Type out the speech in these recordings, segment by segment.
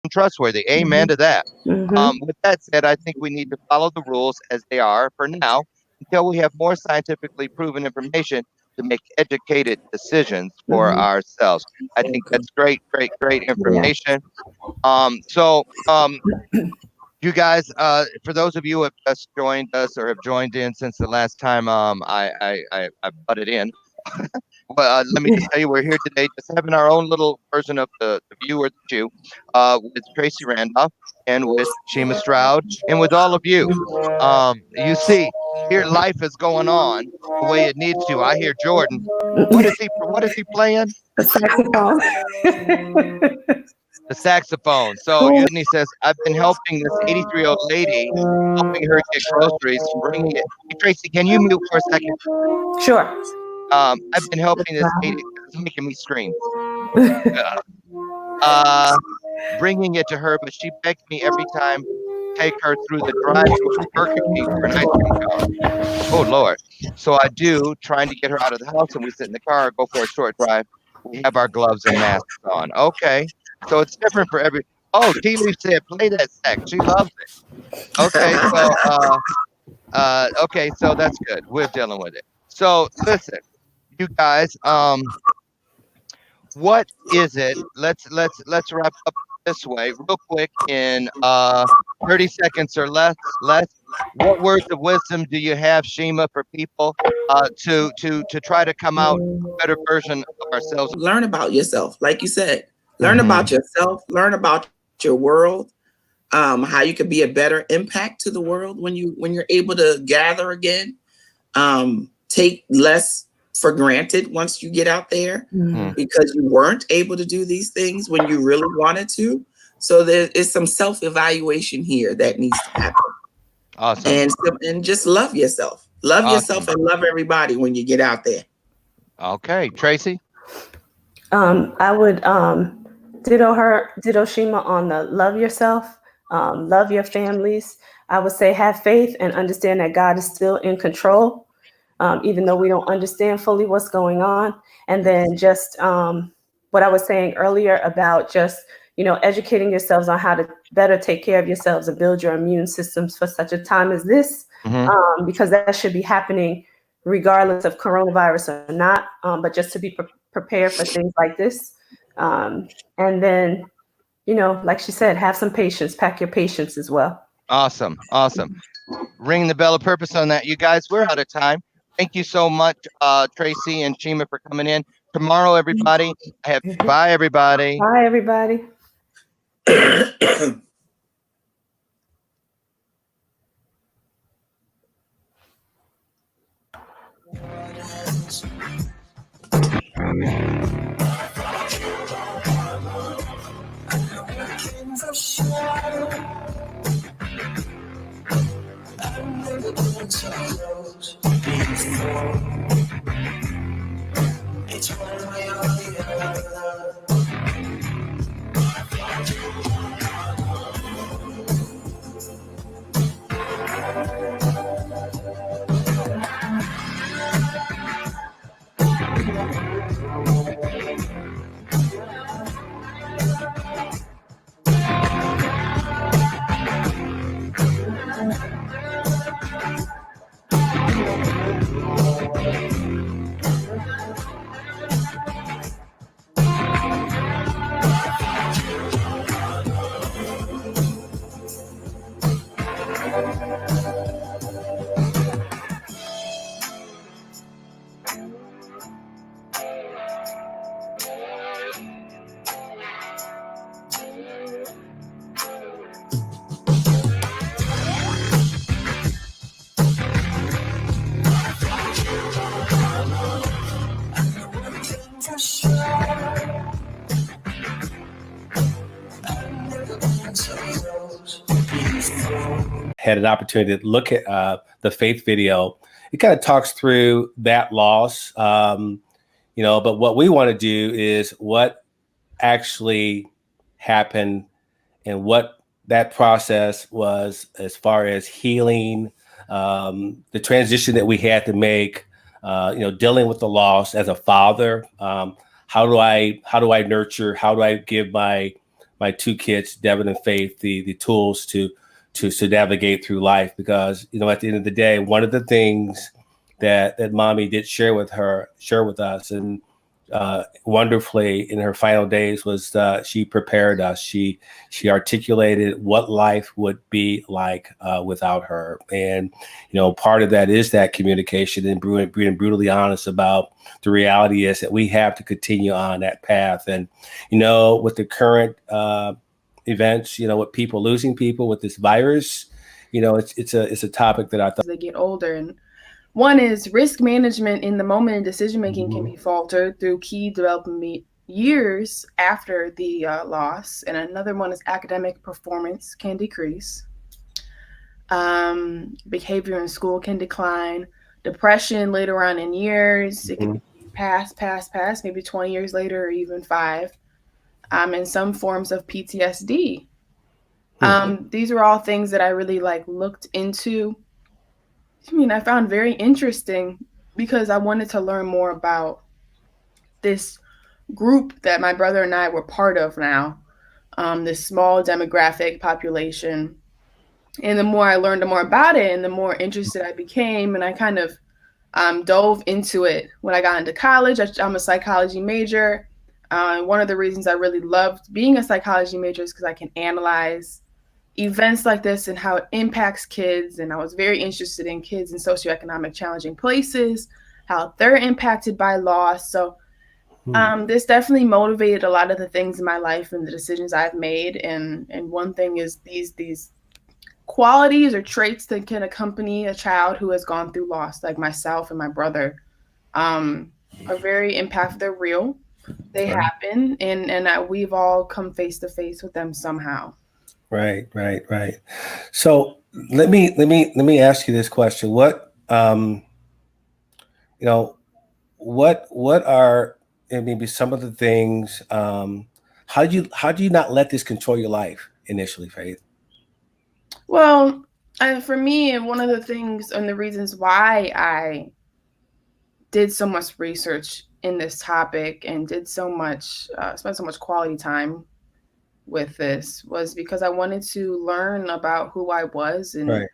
trustworthy. Amen to that. With that said, I think we need to follow the rules as they are for now until we have more scientifically proven information to make educated decisions for ourselves. I think that's great, great, great Yeah. information. So you guys, for those of you who have just joined us or have joined in since the last time I butted in, well, let me just tell you, we're here today just having our own little version of the View or the Jew with Tracy Randolph and with Shima Stroud and with all of you. You see, here life is going on the way it needs to. I hear Jordan. What is he playing? The saxophone. The saxophone. So Yudney says, I've been helping this 83-year-old lady, helping her get groceries, bringing it. Hey, Tracy, can you mute for a second? Sure. I've been helping this lady. It's making me scream. Bringing it to her, but she begged me every time to take her through the drive-thru of Burger King for an ice cream cone. Oh, Lord. So I do, trying to get her out of the house, and we sit in the car, go for a short drive. We have our gloves and masks on. Okay. So it's different for every. Oh, T Leaf said, play that sax. She loves it. Okay, so that's good. We're dealing with it. So listen, you guys, what is it? Let's wrap up this way real quick in 30 seconds or less. What words of wisdom do you have, Shima, for people to try to come out a better version of ourselves? Learn about yourself, like you said. Learn about yourself. Learn about your world. How you can be a better impact to the world when you're able to gather again. Take less for granted once you get out there because you weren't able to do these things when you really wanted to. So there is some self-evaluation here that needs to happen. Awesome. And just love yourself. Love yourself and love everybody when you get out there. Okay, Tracy. I would ditto Shima on the love yourself, love your families. I would say have faith and understand that God is still in control, even though we don't understand fully what's going on. And then just what I was saying earlier about just, educating yourselves on how to better take care of yourselves and build your immune systems for such a time as this, because that should be happening regardless of coronavirus or not, but just to be prepared for things like this. And then, like she said, have some patience, pack your patience as well. Awesome. Ring the bell of purpose on that. You guys, we're out of time. Thank you so much, Tracy and Shima, for coming in. Tomorrow, everybody. Bye, everybody. Bye, everybody. It's one way or the other. Had an opportunity to look at the faith video. It kind of talks through that loss, but what we want to do is what actually happened and what that process was as far as healing, the transition that we had to make, dealing with the loss as a father. How do I nurture? How do I give my my two kids, Devon and Faith, the tools to navigate through life. Because, you know, at the end of the day, one of the things that mommy did share with us, and wonderfully in her final days, was she prepared us. She articulated what life would be like without her. And, you know, part of that is that communication and being brutally honest about the reality is that we have to continue on that path. And, you know, with the current events, you know, with people losing people with this virus, you know, it's a topic that I thought. As they get older, and one is risk management in the moment, and decision making can be faltered through key development years after the loss. And another one is academic performance can decrease. Behavior in school can decline. Depression later on in years, it can be past, maybe 20 years later or even 5. And some forms of PTSD. These are all things that I really looked into. I mean, I found very interesting because I wanted to learn more about this group that my brother and I were part of now, this small demographic population. And the more I learned more about it, and the more interested I became, and I kind of dove into it when I got into college. I'm a psychology major. One of the reasons I really loved being a psychology major is because I can analyze events like this and how it impacts kids. And I was very interested in kids in socioeconomic challenging places, how they're impacted by loss. So this definitely motivated a lot of the things in my life and the decisions I've made. And one thing is these qualities or traits that can accompany a child who has gone through loss, like myself and my brother, are very impactful. They're real. They happen, and we've all come face to face with them somehow. Right. So let me ask you this question. What what are maybe some of the things, how do you not let this control your life initially, Faith? Well, for me, and one of the things and the reasons why I did so much research in this topic and did so much, spent so much quality time with this, was because I wanted to learn about who I was and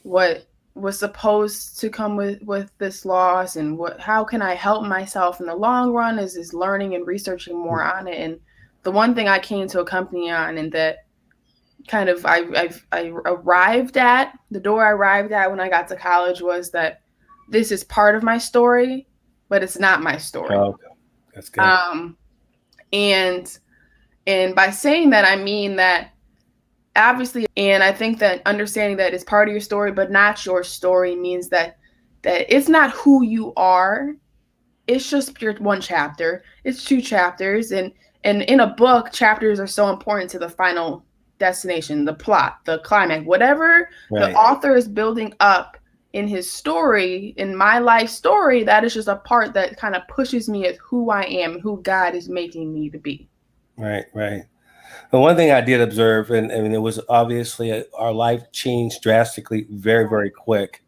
what was supposed to come with this loss, and how can I help myself in the long run, is learning and researching more on it. And the one thing I came to a company on, and that kind of I arrived at, the door I arrived at when I got to college, was that this is part of my story, but it's not my story. Oh, okay. That's good. And by saying that, I mean that obviously, and I think that understanding that it's part of your story, but not your story, means that it's not who you are. It's just your one chapter. It's 2 chapters. And in a book, chapters are so important to the final destination, the plot, the climax, whatever the author is building up in his story, in my life story, that is just a part that kind of pushes me as who I am, who God is making me to be. Right. And one thing I did observe, and it was obviously our life changed drastically, very, very quick.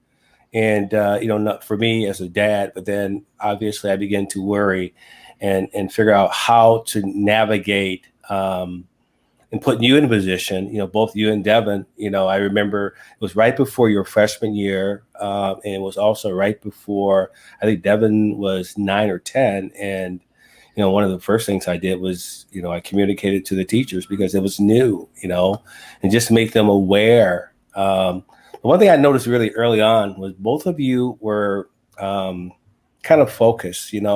And, not for me as a dad, but then obviously I began to worry and figure out how to navigate and putting you in a position, both you and Devon. I remember it was right before your freshman year, and it was also right before, I think Devon was 9 or 10. And, one of the first things I did was, I communicated to the teachers because it was new, and just make them aware. The one thing I noticed really early on was both of you were kind of focused, and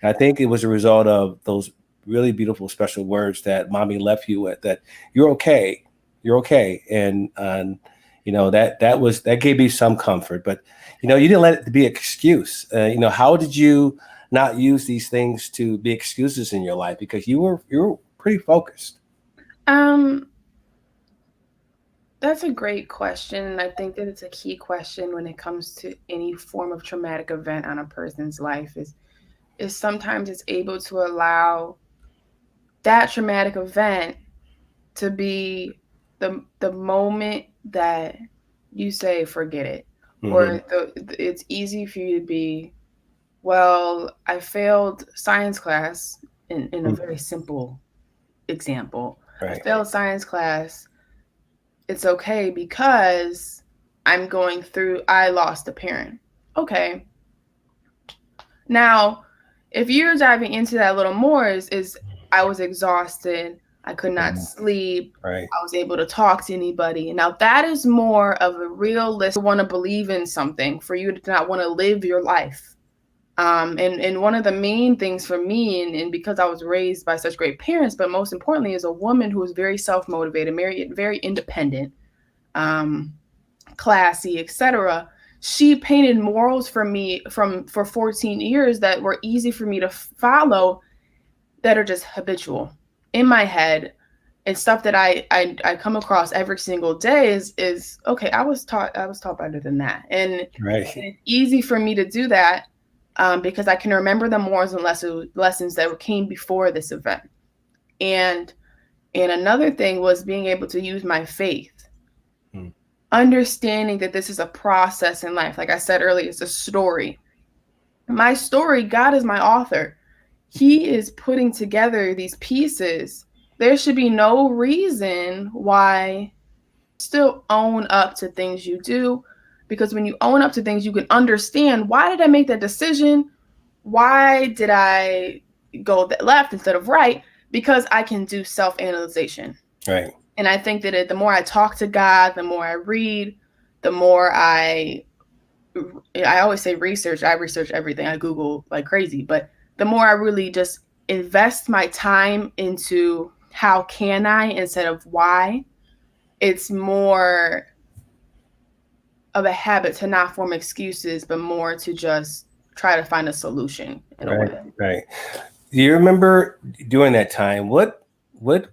I think it was a result of those really beautiful, special words that mommy left you with, that you're okay. And that gave me some comfort, but, you didn't let it be an excuse. How did you not use these things to be excuses in your life? Because you were pretty focused. That's a great question. And I think that it's a key question when it comes to any form of traumatic event on a person's life, is sometimes it's able to allow that traumatic event to be the moment that you say, forget it. Mm-hmm. Or it's easy for you to be, well, I failed science class in a very simple example. I Right. failed science class. It's okay because I lost a parent. Okay. Now, if you're diving into that a little more, is I was exhausted. I could not sleep. Right. I was able to talk to anybody. Now, that is more of a realistic want to believe in something for you to not want to live your life. And one of the main things for me, and because I was raised by such great parents, but most importantly, as a woman who was very self-motivated, very independent, classy, etc. She painted morals for me for 14 years that were easy for me to follow, that are just habitual in my head, and stuff that I come across every single day is okay. I was taught better than that, and Right. it's easy for me to do that because I can remember the morals and lessons that came before this event, and another thing was being able to use my faith. Understanding that this is a process in life. Like I said earlier, it's a story. My story, God is my author. He is putting together these pieces. There should be no reason why still own up to things you do, because when you own up to things, you can understand, why did I make that decision? Why did I go left instead of right? Because I can do self-analyzation. Right. And I think that the more I talk to God, the more I read, the more I always say research. I research everything. I Google like crazy. But the more I really just invest my time into how can I instead of why, it's more of a habit to not form excuses, but more to just try to find a solution in a way. Right. Do you remember during that time, what do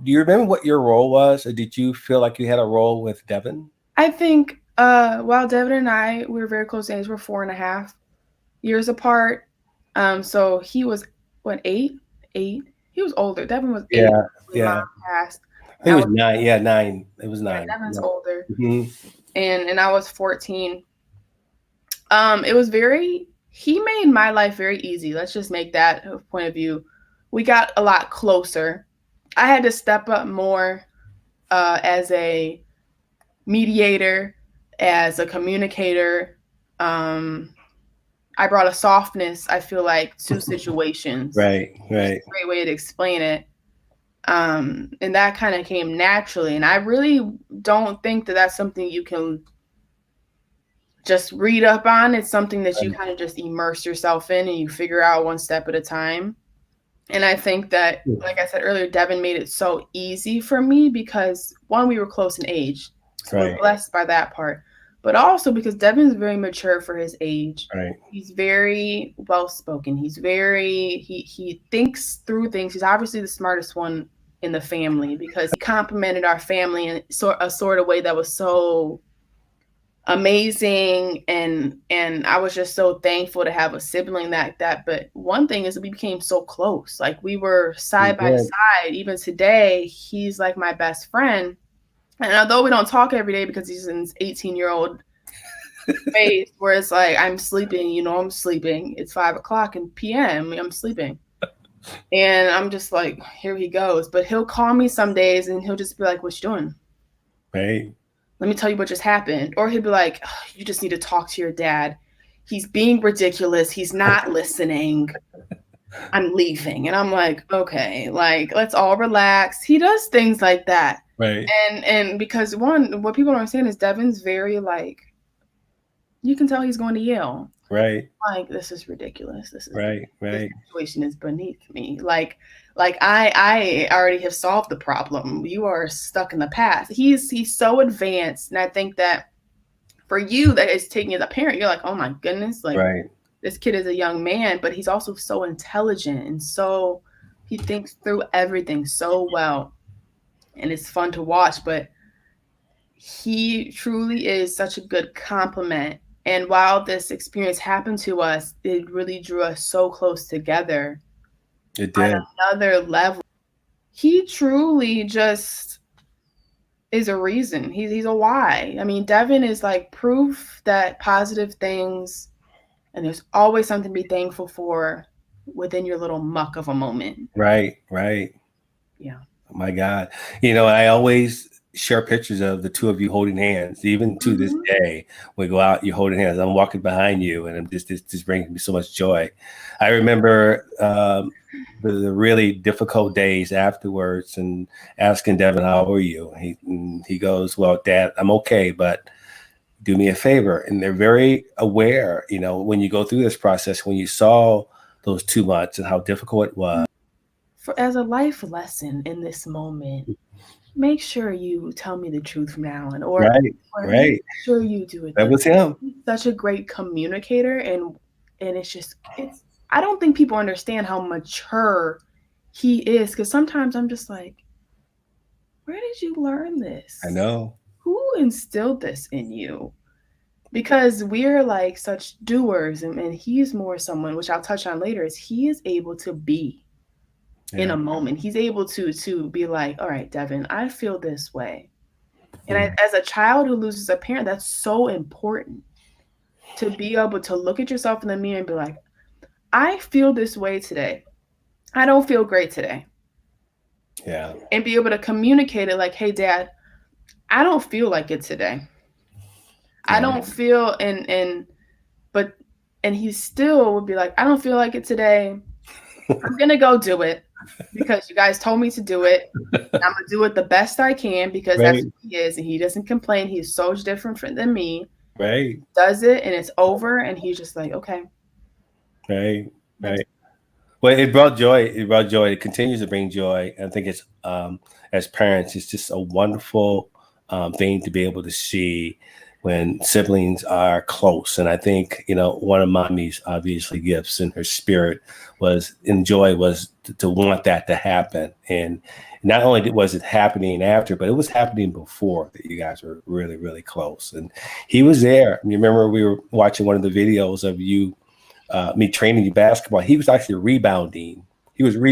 you remember what your role was? Or did you feel like you had a role with Devon? I think while Devon and I, we were very close age, we're 4.5 years apart. So he was what, 8? He was older. Devon was 8. Yeah. Mom passed. He was 9. Yeah, 9. It was 9. Devon's older. Mm-hmm. And I was 14. It was he made my life very easy. Let's just make that a point of view. We got a lot closer. I had to step up more as a mediator, as a communicator. I brought a softness, I feel like, to situations. Right. It's a great way to explain it. And that kind of came naturally. And I really don't think that that's something you can just read up on. It's something that you kind of just immerse yourself in and you figure out one step at a time. And I think that, like I said earlier, Devon made it so easy for me because, one, we were close in age. So we're blessed by that part. But also because Devon's very mature for his age. Right. He's very well-spoken. He's he thinks through things. He's obviously the smartest one in the family because he complimented our family in a sort of way that was so amazing, and I was just so thankful to have a sibling that. But one thing is that we became so close. Like, we were side by side. Even today, he's like my best friend. And although we don't talk every day because he's in his 18-year-old phase where it's like, I'm sleeping, I'm sleeping. It's 5:00 in PM. I'm sleeping. And I'm just like, here he goes. But he'll call me some days and he'll just be like, what you doing? Right. Let me tell you what just happened. Or he'll be like, oh, you just need to talk to your dad. He's being ridiculous. He's not listening. I'm leaving. And I'm like, okay, like, let's all relax. He does things like that. Right. And because, one, what people don't understand is Devon's very, like, you can tell he's going to Yale. Right. Like, this is ridiculous. This situation is beneath me. Like I already have solved the problem. You are stuck in the past. He's so advanced. And I think that for you that is taking as a parent, you're like, oh my goodness, like this kid is a young man, but he's also so intelligent and so he thinks through everything so well. And it's fun to watch, but he truly is such a good compliment. And while this experience happened to us, it really drew us so close together. It did. On another level. He truly just is a reason. He's a why. I mean, Devon is like proof that positive things, and there's always something to be thankful for within your little muck of a moment. Right. Yeah. Oh my God. You know, I always share pictures of the two of you holding hands. Even to this day, we go out, you're holding hands. I'm walking behind you, and just brings me so much joy. I remember the really difficult days afterwards, and asking Devon, "How are you?" He goes, "Well, Dad, I'm okay, but do me a favor." And they're very aware, you know, when you go through this process, when you saw those 2 months and how difficult it was. As a life lesson in this moment, make sure you tell me the truth from now on, or Right. make sure you do it. That was him. He's such a great communicator, and it's I don't think people understand how mature he is, because sometimes I'm just like, where did you learn this? I know. Who instilled this in you? Because we're like such doers, and he's more someone, which I'll touch on later, is he is able to be in a moment. He's able to be like, all right, Devon, I feel this way. And as a child who loses a parent, that's so important, to be able to look at yourself in the mirror and be like, I feel this way today. I don't feel great today. Yeah. And be able to communicate it like, hey, Dad, I don't feel like it today. I don't feel, and he still would be like, I don't feel like it today. I'm going to go do it because you guys told me to do it. I'm going to do it the best I can, because that's who he is. And he doesn't complain. He's so different than me. Right. Does it, and it's over. And he's just like, okay. Right. Well, it brought joy. It continues to bring joy. I think it's, as parents, it's just a wonderful thing to be able to see when siblings are close. And I think, you know, one of Mommy's obviously gifts in her spirit was to want that to happen. And not only was it happening after, but it was happening before that you guys were really, really close. And he was there. You remember we were watching one of the videos of you, me training you basketball. He was actually rebounding. Right?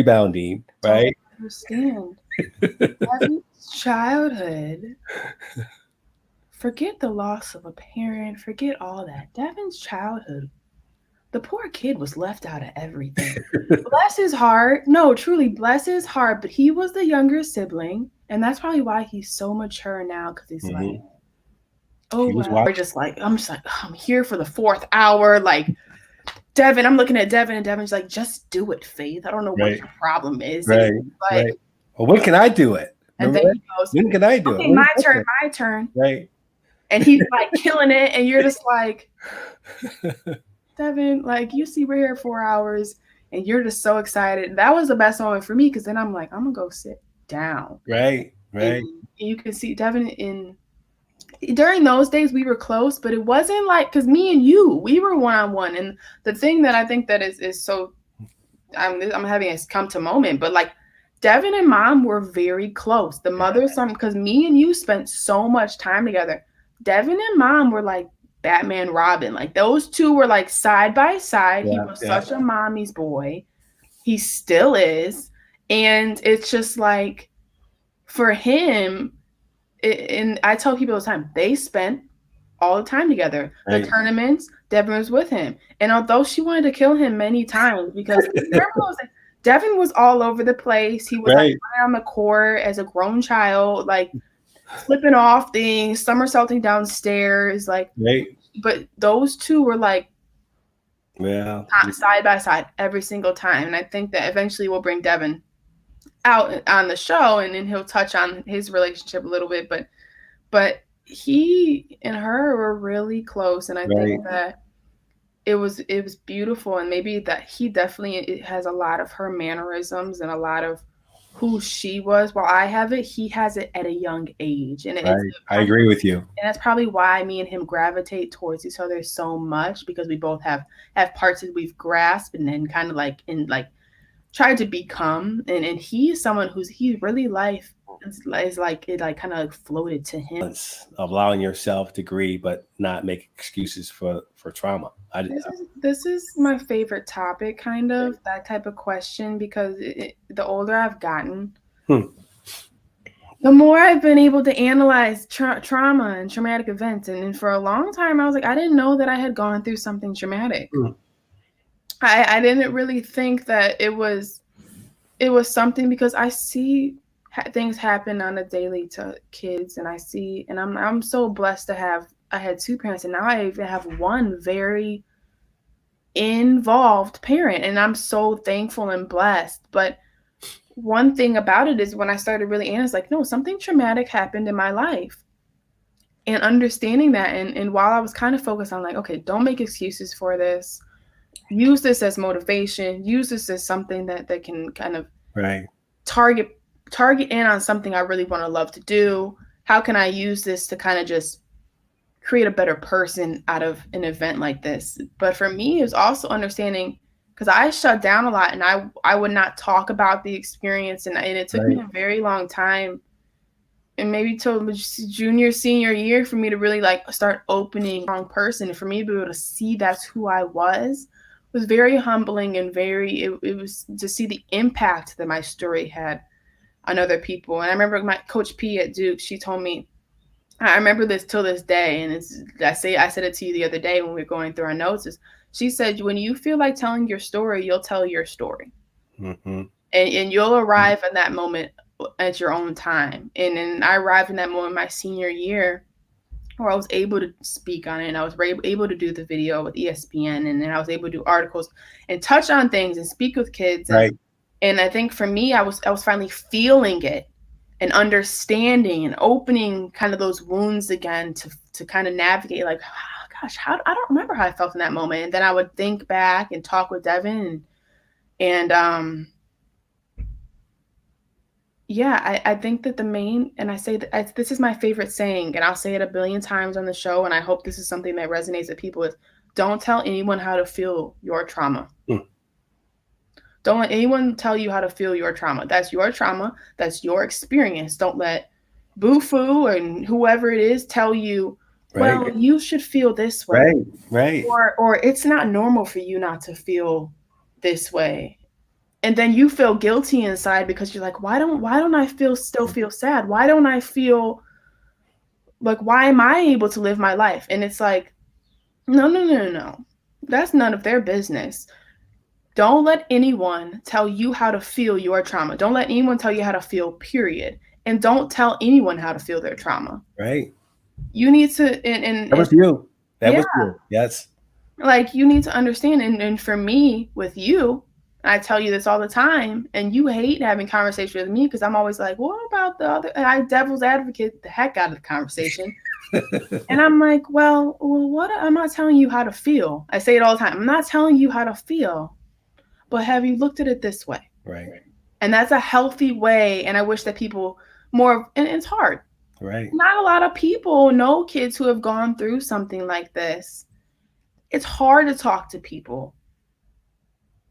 I understand. Devon's childhood. Forget the loss of a parent. Forget all that. Devon's childhood. The poor kid was left out of everything. Bless his heart. No, truly, bless his heart. But he was the younger sibling. And that's probably why he's so mature now. Because he's like, oh, wow. I'm just like, I'm here for the 4th hour. Like, Devon, I'm looking at Devon, and Devon's like, just do it, Faith. I don't know what your problem is. Right. Like, well, when can I do it? And then he goes, when can I do it? My turn. Right. And he's like killing it. And you're just like, Devon, like, you see, we're here 4 hours and you're just so excited. That was the best moment for me, because then I'm like, I'm going to go sit down. Right. And you can see Devon during those days we were close, but it wasn't like, because me and you, we were one-on-one. And the thing that I think that is so, I'm having a come to moment, but like Devon and Mom were very close. The mother, because me and you spent so much time together. Devon and Mom were like Batman, Robin. Like those two were like side by side. He was such a mommy's boy. He still is. And it's just like, for him, and I tell people all the time, they spent all the time together. The tournaments, Devon was with him. And although she wanted to kill him many times, because Devon was all over the place. He was like on the court as a grown child, like flipping off things, somersaulting downstairs, like. But those two were like, side by side every single time. And I think that eventually we'll bring Devon out on the show, and then he'll touch on his relationship a little bit. But he and her were really close, and I think that it was beautiful. And maybe that he definitely has a lot of her mannerisms and a lot of who she was. While I have it, he has it at a young age. And I agree with you. And that's probably why me and him gravitate towards each other so much, because we both have parts that we've grasped and then kind of like tried to become. And he's someone he really life is like it like kind of floated to him. Allowing yourself to grieve, but not make excuses for trauma. This is my favorite topic, kind of that type of question, because the older I've gotten, the more I've been able to analyze trauma and traumatic events. And for a long time, I was like, I didn't know that I had gone through something traumatic. I didn't really think that it was something, because I see things happen on a daily to kids, and I see, and I'm so blessed to have. I had 2 parents, and now I even have one very involved parent, and I'm so thankful and blessed. But one thing about it is when I started really analyzing, like, no, something traumatic happened in my life. And understanding that, and while I was kind of focused on like, okay, don't make excuses for this. Use this as motivation. Use this as something that can kind of target in on something I really want to love to do. How can I use this to kind of just create a better person out of an event like this? But for me, it was also understanding, because I shut down a lot, and I would not talk about the experience, and it took me a very long time, and maybe till junior, senior year, for me to really like start opening wrong person. And for me to be able to see that's who I was very humbling, and it was to see the impact that my story had on other people. And I remember my Coach P at Duke, she told me, I remember this till this day, and I said it to you the other day when we were going through our notes, is she said, when you feel like telling your story, you'll tell your story. Mm-hmm. And you'll arrive in that moment at your own time. And I arrived in that moment my senior year, where I was able to speak on it, and I was able to do the video with ESPN, and then I was able to do articles and touch on things and speak with kids. And I think for me, I was finally feeling it and understanding and opening kind of those wounds again to kind of navigate, like, oh, gosh, I don't remember how I felt in that moment. And then I would think back and talk with Devon, and yeah, I think that the main, and I say that this is my favorite saying, and I'll say it a billion times on the show, and I hope this is something that resonates with people, is don't tell anyone how to feel your trauma. Don't let anyone tell you how to feel your trauma. That's your trauma. That's your experience. Don't let Boo-Foo and whoever it is tell you, well, you should feel this way. Or it's not normal for you not to feel this way. And then you feel guilty inside because you're like, why don't I still feel sad? Why don't I feel like, why am I able to live my life? And it's like, no. That's none of their business. Don't let anyone tell you how to feel your trauma. Don't let anyone tell you how to feel, period. And don't tell anyone how to feel their trauma. You need to, and that was you. That was you. Yes. Like, you need to understand. And for me, with you, I tell you this all the time, and you hate having conversations with me because I'm always like, what about the other? And I devil's advocate the heck out of the conversation. And I'm like, well, what? I'm not telling you how to feel. I say it all the time. I'm not telling you how to feel, but have you looked at it this way? And that's a healthy way. And I wish that people more, and it's hard. Not a lot of people know kids who have gone through something like this. It's hard to talk to people.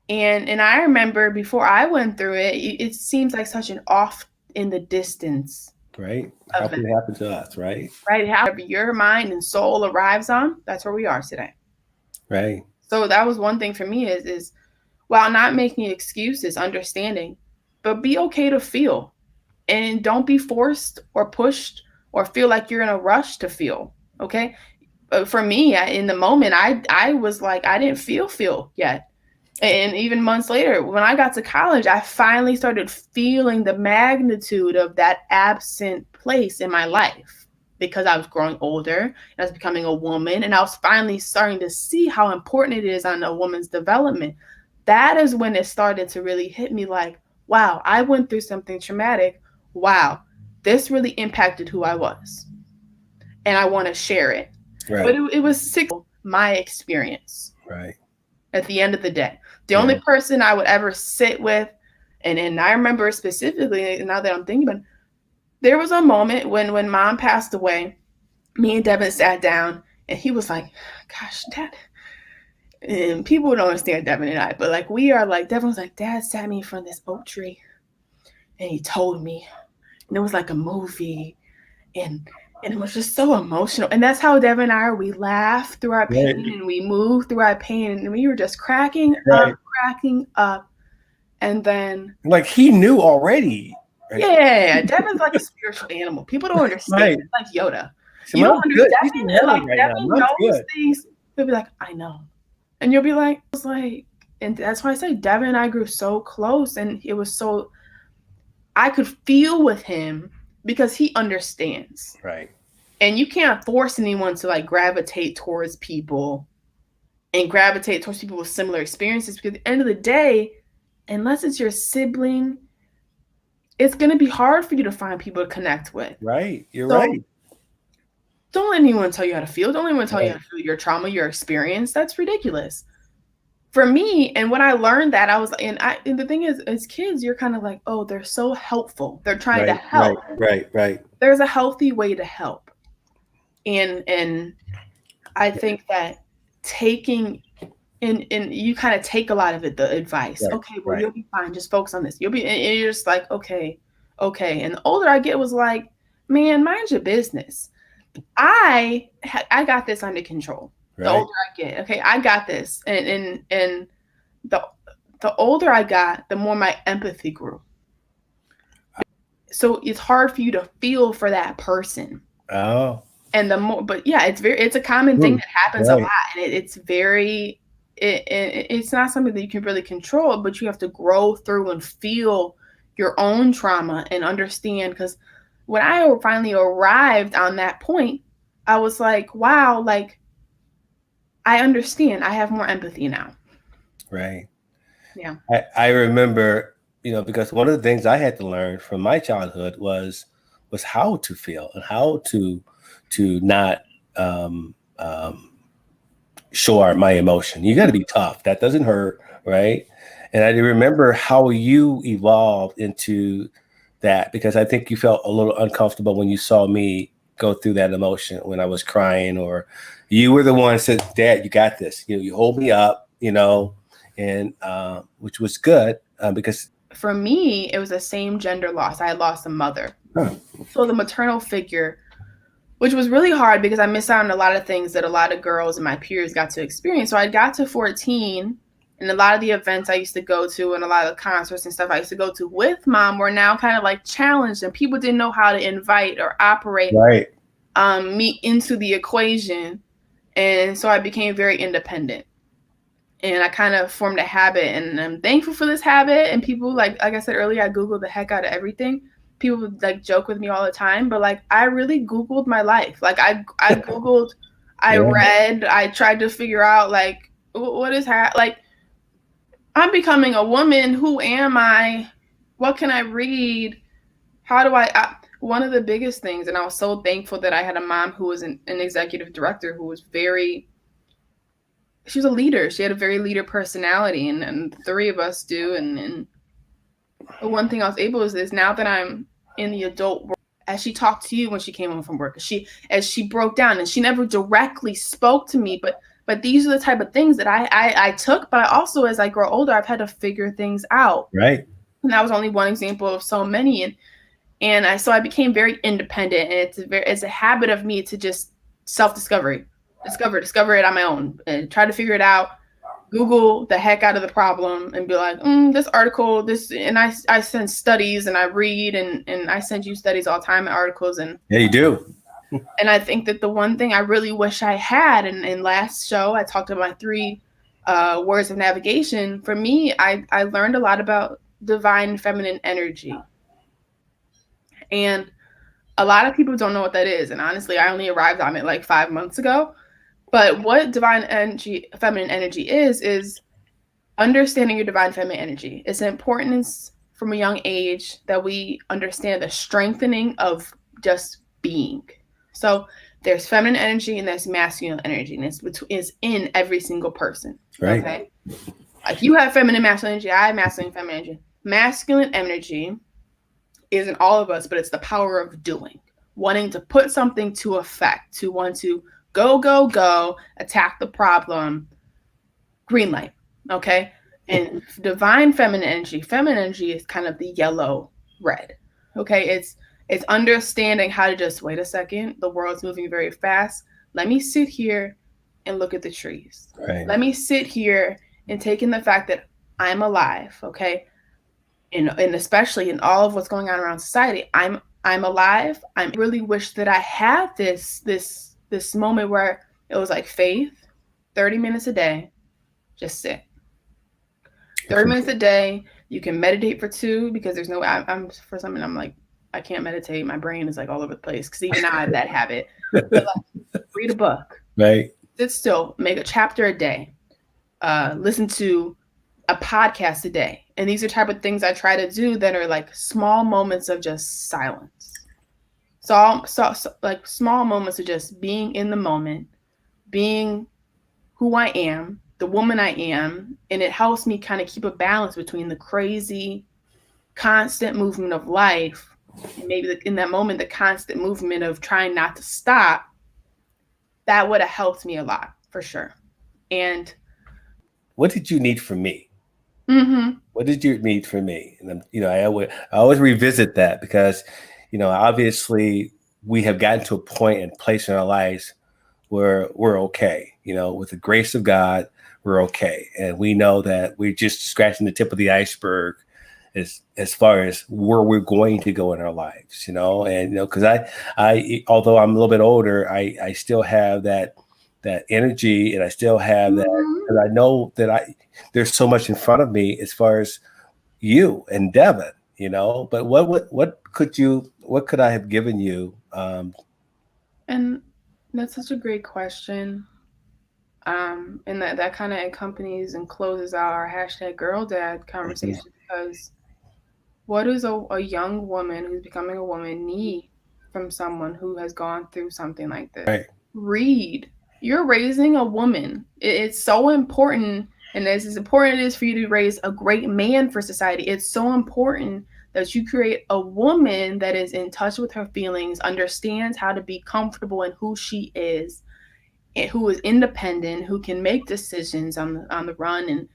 And I remember before I went through it, it seems like such an off in the distance. How can it happen to us, right? However your mind and soul arrives on, that's where we are today. So that was one thing for me is while not making excuses, understanding, but be okay to feel. And don't be forced or pushed or feel like you're in a rush to feel, okay? For me, in the moment, I was like, I didn't feel yet. And even months later, when I got to college, I finally started feeling the magnitude of that absent place in my life because I was growing older, I was becoming a woman, and I was finally starting to see how important it is on a woman's development. That is when it started to really hit me like, wow, I went through something traumatic. Wow, this really impacted who I was. And I want to share it. But it was my experience. At the end of the day, the only person I would ever sit with, and I remember specifically, now that I'm thinking about it, there was a moment when Mom passed away, me and Devon sat down, and he was like, gosh, Dad, and people don't understand Devon and I, but like, we are like, Devon was like, Dad sat me in front of this oak tree, and he told me, and it was like a movie, and it was just so emotional. And that's how Devon and I are. We laugh through our pain and we move through our pain. And we were just cracking up. And then, like, he knew already. Yeah, Devon's like a spiritual animal. People don't understand. It's like Yoda. You don't understand. Devon knows things. He'll be like, I know. And you'll be like, it's like, and that's why I say Devon and I grew so close. And it was so, I could feel with him because he understands. Right. And you can't force anyone to like gravitate towards people with similar experiences, because at the end of the day, unless it's your sibling, it's going to be hard for you to find people to connect with. Right. You're So, right. don't let anyone tell you how to feel. Don't let anyone tell you Right. how to feel your trauma, your experience. That's ridiculous. For me, and when I learned that, I was, and the thing is, as kids, you're kind of like, oh, they're so helpful. They're trying to help. Right. There's a healthy way to help. And I think that taking, and you kind of take a lot of it, the advice. Right, Okay, well, right. you'll be fine. Just focus on this. You'll be, and you're just like, okay. And the older I get, was like, man, mind your business. I got this under control. The Right. older I get, okay, I got this, and the older I got, the more my empathy grew. So it's hard for you to feel for that person. Oh. And the more, but yeah, it's a common thing that happens a Right. lot, and it's not something that you can really control, but you have to grow through and feel your own trauma and understand. Because when I finally arrived on that point, I was like, wow, like, I understand. I have more empathy now. Right. Yeah. I remember, because one of the things I had to learn from my childhood was how to feel and how to not show my emotion. You got to be tough. That doesn't hurt, right? And I remember how you evolved into that, because I think you felt a little uncomfortable when you saw me go through that emotion when I was crying, or you were the one that said, Dad, you got this. You hold me up, and which was good because for me, it was the same gender loss. I had lost a mother. Huh. So the maternal figure, which was really hard because I missed out on a lot of things that a lot of girls and my peers got to experience. So I got to 14, and a lot of the events I used to go to and a lot of the concerts and stuff I used to go to with Mom were now kind of like challenged, and people didn't know how to invite or operate me into the equation. And so I became very independent. And I kind of formed a habit, and I'm thankful for this habit. And people, like I said earlier, I Googled the heck out of everything. People would like joke with me all the time, but like I really Googled my life. Like I Googled, I read, I tried to figure out like what is like I'm becoming a woman. Who am I? What can I read? How do I one of the biggest things, and I was so thankful that I had a mom who was an executive director who was she was a leader. She had a very leader personality, and the three of us do. And the one thing I was able is now that I'm in the adult world, as she talked to you when she came home from work, as she broke down, and she never directly spoke to me, but these are the type of things that I took. But I also, as I grow older, I've had to figure things out. Right. And that was only one example of so many. And I became very independent, and it's a habit of me to just self-discover it on my own and try to figure it out. Google the heck out of the problem and be like, this article, and I send studies, and I read, and I send you studies all the time and articles. And yeah, you do. And I think that the one thing I really wish I had, and in last show, I talked about my 3 words of navigation. For me, I learned a lot about divine feminine energy. And a lot of people don't know what that is. And honestly, I only arrived on it like 5 months ago. But what divine energy, feminine energy is understanding your divine feminine energy. It's important from a young age that we understand the strengthening of just being. So there's feminine energy and there's masculine energy, and it's in every single person. Right. Okay. Like you have feminine, masculine energy. I have masculine, feminine energy. Masculine energy is in all of us, but it's the power of doing, wanting to put something to effect, to want to go, attack the problem, green light, okay? And divine feminine energy is kind of the yellow, red, okay? It's understanding how to just, wait a second, the world's moving very fast. Let me sit here and look at the trees. Right. Let me sit here and take in the fact that I'm alive, okay? And especially in all of what's going on around society, I'm alive. I really wish that I had this moment where it was like, Faith, 30 minutes a day, just sit. 30 minutes a day, You can meditate for 2 because there's no, I'm for something, I'm like, I can't meditate. My brain is like all over the place because even now I have that habit. But like, read a book. Right. Sit still. Make a chapter a day. Listen to a podcast a day. And these are type of things I try to do that are like small moments of just silence. So like small moments of just being in the moment, being who I am, the woman I am, and it helps me kind of keep a balance between the crazy, constant movement of life, and maybe in that moment, the constant movement of trying not to stop. That would have helped me a lot for sure. And what did you need from me? mm-hmm. What did you need from me? And I always revisit that because, obviously we have gotten to a point and place in our lives where we're okay. With the grace of God, we're okay, and we know that we're just scratching the tip of the iceberg as far as where we're going to go in our lives. And because I although I'm a little bit older, I still have that energy, and I still have that, because I know that there's so much in front of me as far as you and Devon, but what could I have given you? And that's such a great question. And that kind of accompanies and closes out our hashtag girl dad conversation, because what does a young woman who's becoming a woman need from someone who has gone through something like this? Right. Read. You're raising a woman. It's so important. And as important it is for you to raise a great man for society, it's so important that you create a woman that is in touch with her feelings, understands how to be comfortable in who she is, and who is independent, who can make decisions on the run,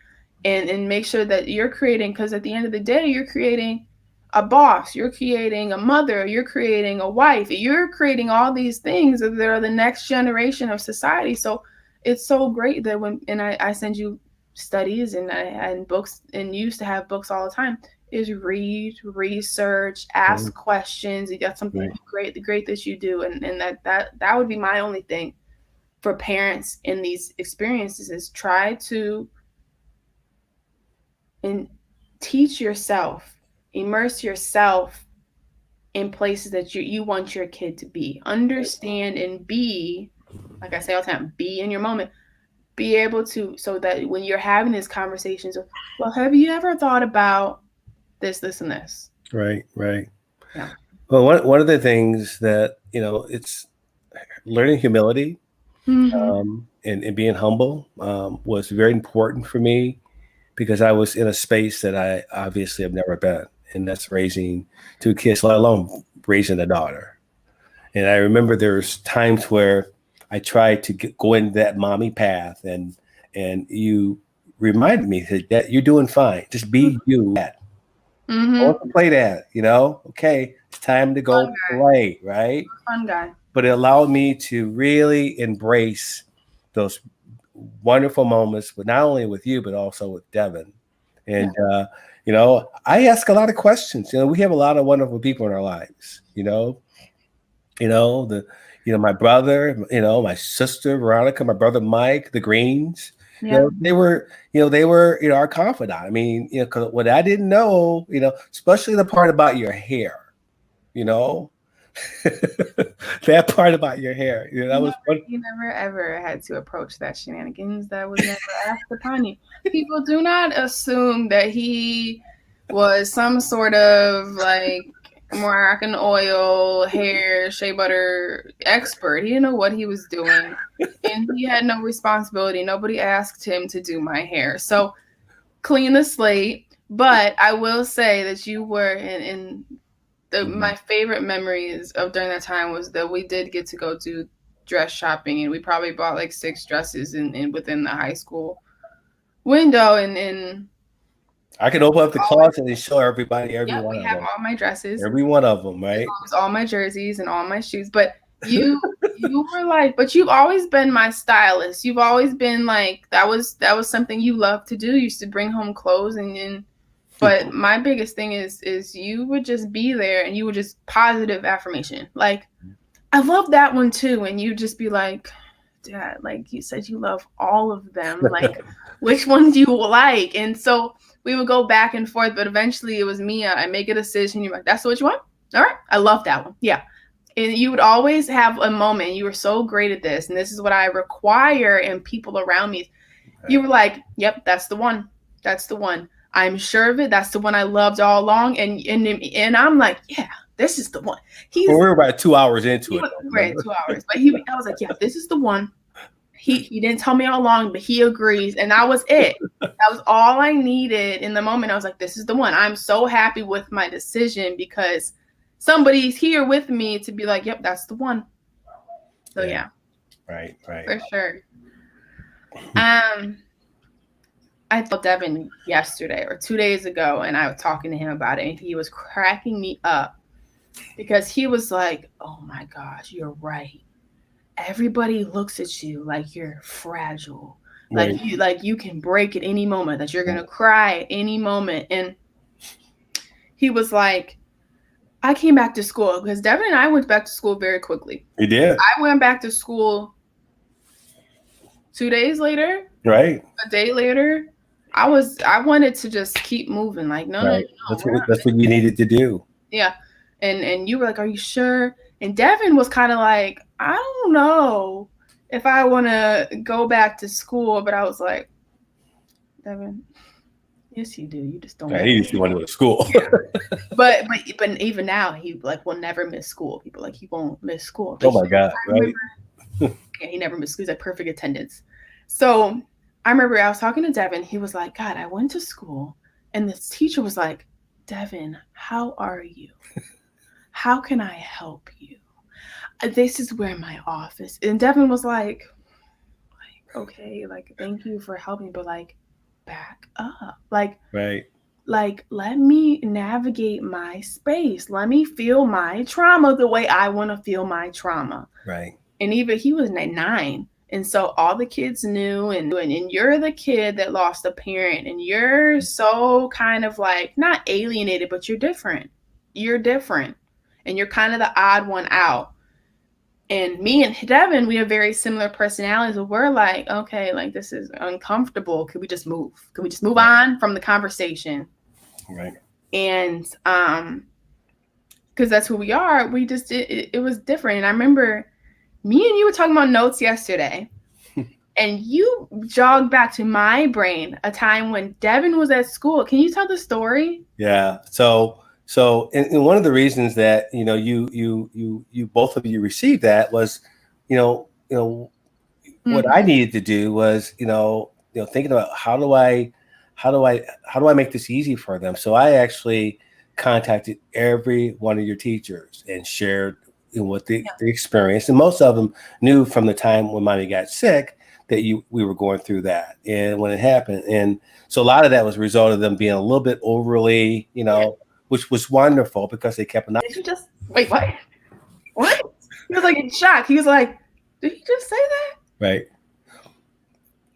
and make sure that you're creating, because at the end of the day, you're creating a boss, you're creating a mother, you're creating a wife, you're creating all these things that are the next generation of society. So it's so great that I send you studies and books, and used to have books all the time, is read, research, ask questions. You got something great that you do, and that would be my only thing for parents in these experiences, is try to teach yourself, immerse yourself in places that you want your kid to be. Understand and be, like I say all the time, be in your moment. Be able to, so that when you're having these conversations, well, have you ever thought about this, and this? Right. Yeah. Well, one of the things that, it's learning humility. Mm-hmm. And being humble was very important for me, because I was in a space that I obviously have never been, and that's raising 2 kids, let alone raising a daughter. And I remember there's times where I tried to go into that mommy path, and you reminded me that you're doing fine. Just be you. Mm-hmm. I want to play that, okay, it's time to go play, right? Fun guy. But it allowed me to really embrace those wonderful moments, but not only with you, but also with Devon. And, I ask a lot of questions. We have a lot of wonderful people in our lives, my brother, my sister, Veronica, my brother, Mike, the Greens, they were our confidant. I mean, cause what I didn't know, especially the part about your hair, that part about your hair, that was fun. You never ever had to approach that shenanigans. That was never asked upon you. People do not assume that he was some sort of like Moroccan oil, hair, shea butter expert. He didn't know what he was doing, and he had no responsibility. Nobody asked him to do my hair. So clean the slate. But I will say that you were in my favorite memories of during that time was that we did get to go do dress shopping, and we probably bought like 6 dresses in within the high school window, and I can open up the closet and show everybody every one of them. We have all my dresses, every one of them, right? All my jerseys and all my shoes. But you were like, but you've always been my stylist. You've always been like, that was something you loved to do. You used to bring home clothes and but my biggest thing is you would just be there, and you would just positive affirmation. Like, I love that one too. And you just be like, Dad, like you said, you love all of them. Like, which one do you like? And so we would go back and forth, but eventually it was me. I make a decision. You're like, that's what you want? All right. I love that one. Yeah. And you would always have a moment. You were so great at this. And this is what I require in people around me. You were like, yep, that's the one. That's the one. I'm sure of it. That's the one I loved all along. And I'm like, yeah, this is the one. We're about 2 hours into it. Right, 2 hours. But I was like, yeah, this is the one. He didn't tell me all along, but he agrees. And that was it. That was all I needed in the moment. I was like, this is the one. I'm so happy with my decision because somebody's here with me to be like, yep, that's the one. So yeah. Right. For sure. I told Devon yesterday or 2 days ago, and I was talking to him about it, and he was cracking me up because he was like, oh my gosh, you're right. Everybody looks at you like you're fragile. Right. Like you can break at any moment, that you're gonna cry at any moment. And he was like, I came back to school because Devon and I went back to school very quickly. You did. I went back to school 2 days later. Right. A day later. I wanted to just keep moving. Like, no. That's what you needed to do. Yeah. And you were like, are you sure? And Devon was kind of like, I don't know if I want to go back to school. But I was like, Devon, yes, you do. You just don't. He used to want to go to school. Yeah. but even now, he like will never miss school. People like he won't miss school. But oh my God! Right? Yeah, he never missed school. He's at perfect attendance. So I remember I was talking to Devon. He was like, God, I went to school, and the teacher was like, Devon, how are you? How can I help you? This is where my office. And Devon was like, okay, like, thank you for helping, but like, back up. Like, right. Like, let me navigate my space. Let me feel my trauma the way I want to feel my trauma. Right. And even he was 9. And so all the kids knew, and you're the kid that lost a parent, and you're so kind of like not alienated, but you're different. You're different. And you're kind of the odd one out. And me and Devon, we have very similar personalities. We're like, okay, like this is uncomfortable. Could we just move? Could we just move on from the conversation? Right. And because that's who we are, we just it was different. And I remember me and you were talking about notes yesterday, and you jogged back to my brain a time when Devon was at school. Can you tell the story? Yeah. So and one of the reasons that you both of you received that was, what I needed to do was, thinking about how do I make this easy for them. So I actually contacted every one of your teachers and shared what the experience, and most of them knew from the time when mommy got sick that we were going through that, and when it happened, and so a lot of that was a result of them being a little bit overly, which was wonderful because they kept an eye. Did you just wait? What? He was like in shock. He was like, "Did you just say that?" Right.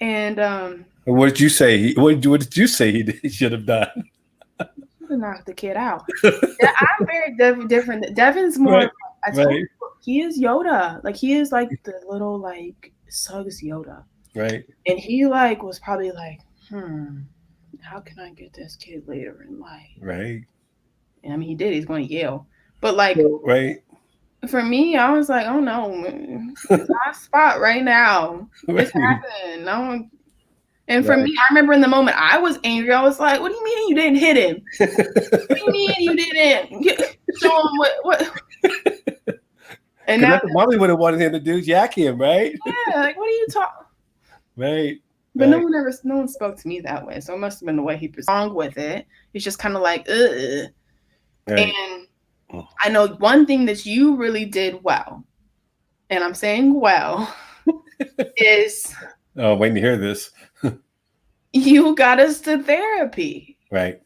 And what did you say? What did you say he should have done? To knock the kid out. I'm very different. Devon's more. Right. I told you, he is Yoda. Like he is like the little like Suggs Yoda. Right. And he like was probably like, how can I get this kid later in life? Right. And I mean, he did. He's going to Yale. But like, right. For me, I was like, oh no, it's my spot right now. It's happening. No. And for me, I remember in the moment I was angry. I was like, what do you mean you didn't hit him? What do you mean you didn't show him what? And that's what mommy would have wanted him to do, jack him, right? Yeah, like what are you talking? Right. But no one spoke to me that way. So it must have been the way he was wrong with it. It's just kind of like, ugh. Right. And I know one thing that you really did well, and I'm saying well, is waiting to hear this. You got us to therapy. Right.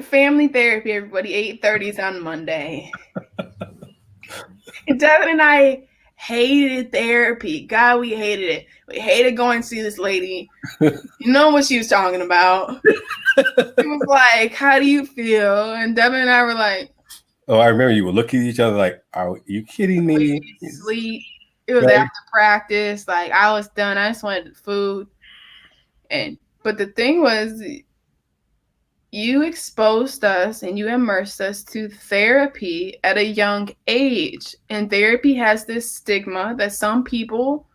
Family therapy, everybody, 8:30s on Monday. And Devon and I hated therapy. God, we hated it. We hated going to see this lady. You know what she was talking about. It was like, how do you feel? And Devon and I were like, oh, I remember you were looking at each other like, are you kidding me? Sleep. It was after practice. Like I was done. I just wanted food. And But the thing was, you exposed us and you immersed us to therapy at a young age. And therapy has this stigma that some people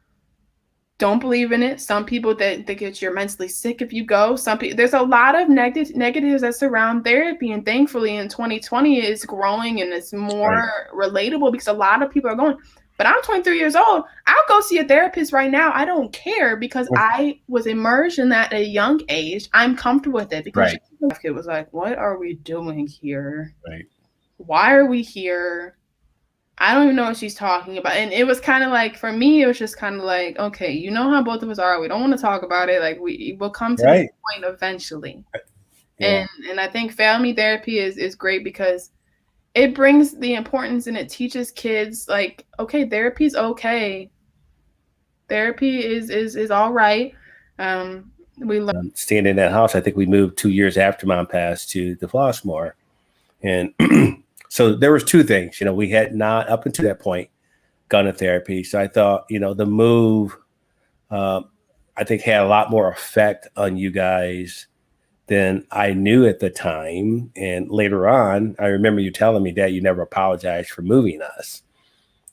don't believe in it. Some people that think that you're mentally sick if you go. Some people, there's a lot of negatives that surround therapy, and thankfully in 2020 it's growing and it's more relatable because a lot of people are going. But I'm 23 years old. I'll go see a therapist right now. I don't care because I was immersed in that at a young age. I'm comfortable with it because it was like, what are we doing here? Right. Why are we here? I don't even know what she's talking about. And it was kind of like, for me, it was just kind of like, okay, you know how both of us are. We don't want to talk about it. Like, we'll come to this point eventually. Yeah. And I think family therapy is great because it brings the importance and it teaches kids, like, okay, therapy's okay. Therapy is all right. We learn. Staying in that house, I think we moved 2 years after Mom passed to the Flossmoor. And so there was two things, we had not up until that point gone to therapy. So I thought, the move, I think had a lot more effect on you guys than I knew at the time. And later on, I remember you telling me that you never apologized for moving us.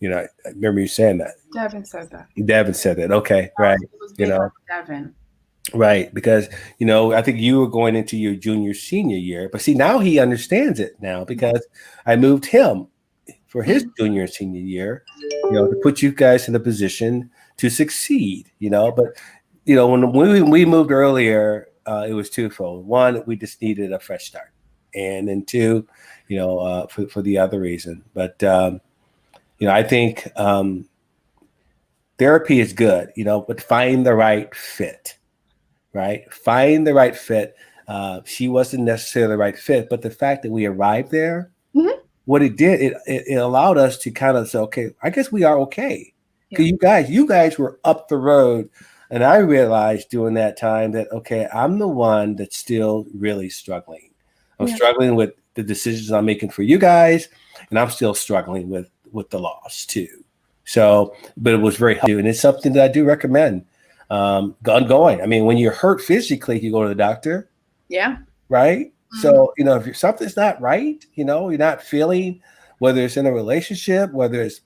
I remember you saying that. Devon said that. Devon said that. Okay. Right. Devon. Right. Because, I think you were going into your senior year, but see, now he understands it now because I moved him for his junior and senior year, to put you guys in a position to succeed, but, when we moved earlier, it was twofold. One, we just needed a fresh start. And then two, for the other reason. But, I think therapy is good, but find the right fit. Right. Find the right fit. She wasn't necessarily the right fit, but the fact that we arrived there, what it did, it allowed us to kind of say, okay, I guess we are okay. Because you guys were up the road. And I realized during that time that, okay, I'm the one that's still really struggling. I'm struggling with the decisions I'm making for you guys. And I'm still struggling with the loss too. So, but it was very helpful. And it's something that I do recommend. Ongoing. I mean, when you're hurt physically, you go to the doctor. Yeah. Right. Mm-hmm. So, if something's not right, you're not feeling, whether it's in a relationship, whether it's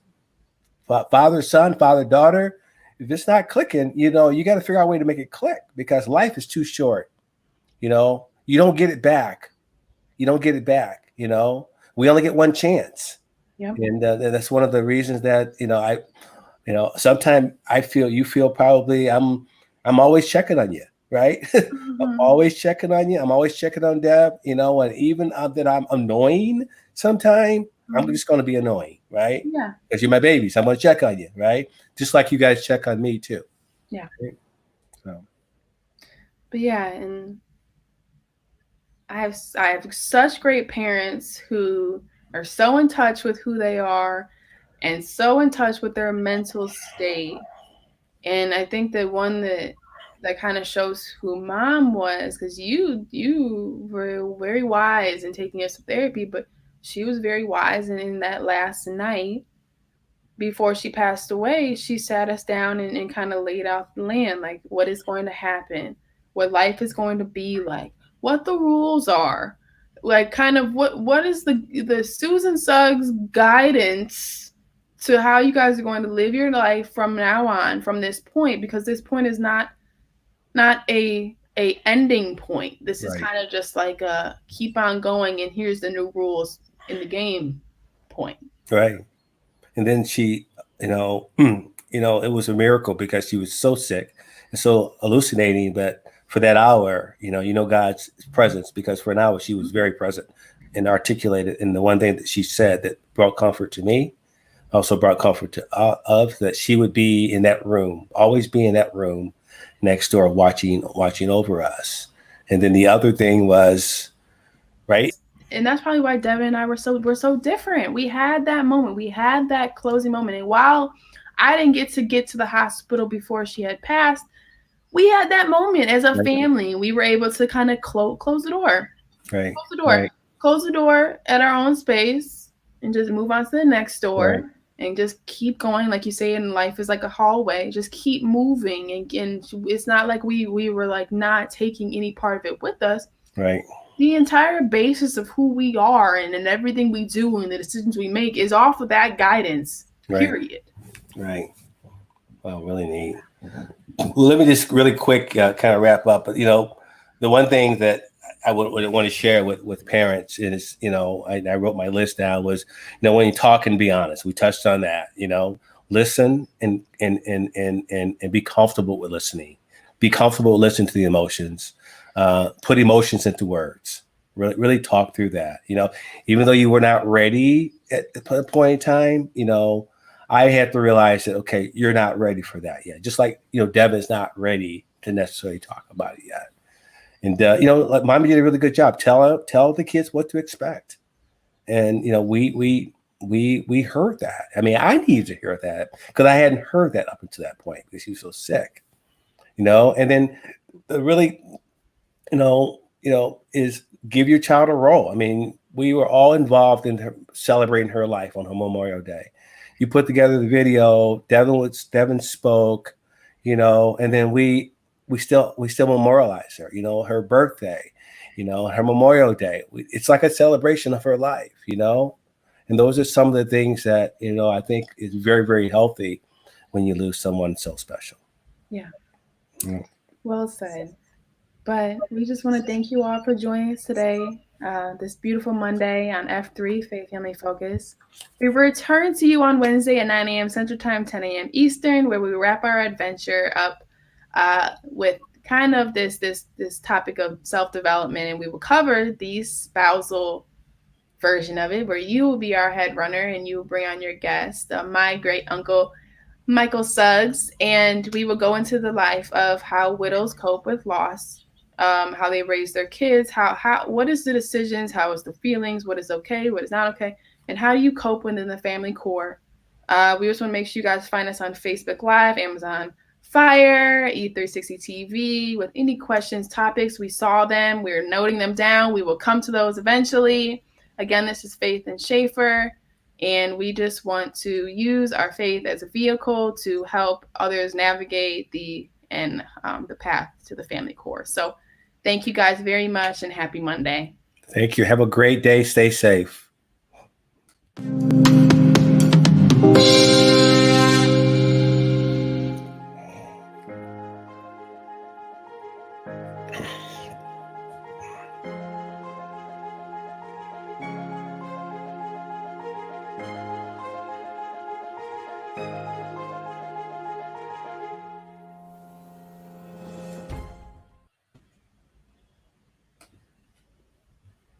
father, son, father, daughter, if it's not clicking, you got to figure out a way to make it click because life is too short. You don't get it back. We only get one chance. Yep. And that's one of the reasons that, sometimes you feel probably I'm always checking on you, right? Mm-hmm. I'm always checking on you. I'm always checking on Deb, and even that I'm annoying sometimes, I'm just going to be annoying, right? Yeah. Because you're my baby, so I'm going to check on you, right? Just like you guys check on me too. Yeah. Right? So. But yeah, and I have such great parents who are so in touch with who they are and so in touch with their mental state. And I think that one that kind of shows who Mom was, because you were very wise in taking us to therapy, but she was very wise. And in that last night before she passed away, she sat us down and kind of laid out the land, like what is going to happen, what life is going to be like, what the rules are, like kind of what is the Susan Suggs guidance to how you guys are going to live your life from now on, from this point, because this point is not a ending point. This is kind of just like a keep on going, and here's the new rules in the game point. Right. And then she, it was a miracle because she was so sick and so hallucinating, but for that hour, God's presence, because for an hour she was very present and articulated. And the one thing that she said that brought comfort to me, also brought comfort to of that she would be in that room, always be in that room next door, watching over us. And then the other thing was, right. And that's probably why Devon and I were so different. We had that moment. We had that closing moment. And while I didn't get to the hospital before she had passed, we had that moment as a family. We were able to kind of close the door. Right. Close the door. Right. Close the door at our own space and just move on to the next door. and just keep going. Like you say, in life is like a hallway. Just keep moving. And it's not like we were like not taking any part of it with us. Right. The entire basis of who we are and everything we do and the decisions we make is off of that guidance, period. Right. Wow, really neat. Let me just really quick kind of wrap up. But, the one thing that I would want to share with parents is, I wrote my list down was, when you talk and be honest. We touched on that, listen and be comfortable with listening. Be comfortable with listening to the emotions. Put emotions into words. Really talk through that. Even though you were not ready at a point in time, I had to realize that, okay, you're not ready for that yet. Just like, Devon's not ready to necessarily talk about it yet. And, like mommy did a really good job. Tell the kids what to expect. And, we heard that. I mean, I needed to hear that because I hadn't heard that up until that point because she was so sick, and then really, is give your child a role. I mean, we were all involved in her celebrating her life on her Memorial Day. You put together the video, Devon spoke, and then we still memorialize her, her birthday, her Memorial Day. It's like a celebration of her life, and those are some of the things that, I think is very, very healthy when you lose someone so special. Yeah. Well said. But we just want to thank you all for joining us today, this beautiful Monday on F3, Faith Family Focus. We return to you on Wednesday at 9 a.m. Central Time, 10 a.m. Eastern, where we wrap our adventure up with kind of this topic of self-development, and we will cover the spousal version of it, where you will be our head runner and you will bring on your guest, my great uncle Michael Suggs, and we will go into the life of how widows cope with loss. How they raise their kids, what is the decisions, how is the feelings, what is okay, what is not okay, and how do you cope within the family core. We just want to make sure you guys find us on Facebook Live, Amazon Fire, E360 TV with any questions, topics. We saw them, we're noting them down, we will come to those eventually. Again, this is Faith and Schaefer, and we just want to use our faith as a vehicle to help others navigate the path to the family core. So thank you guys very much and happy Monday. Thank you. Have a great day. Stay safe.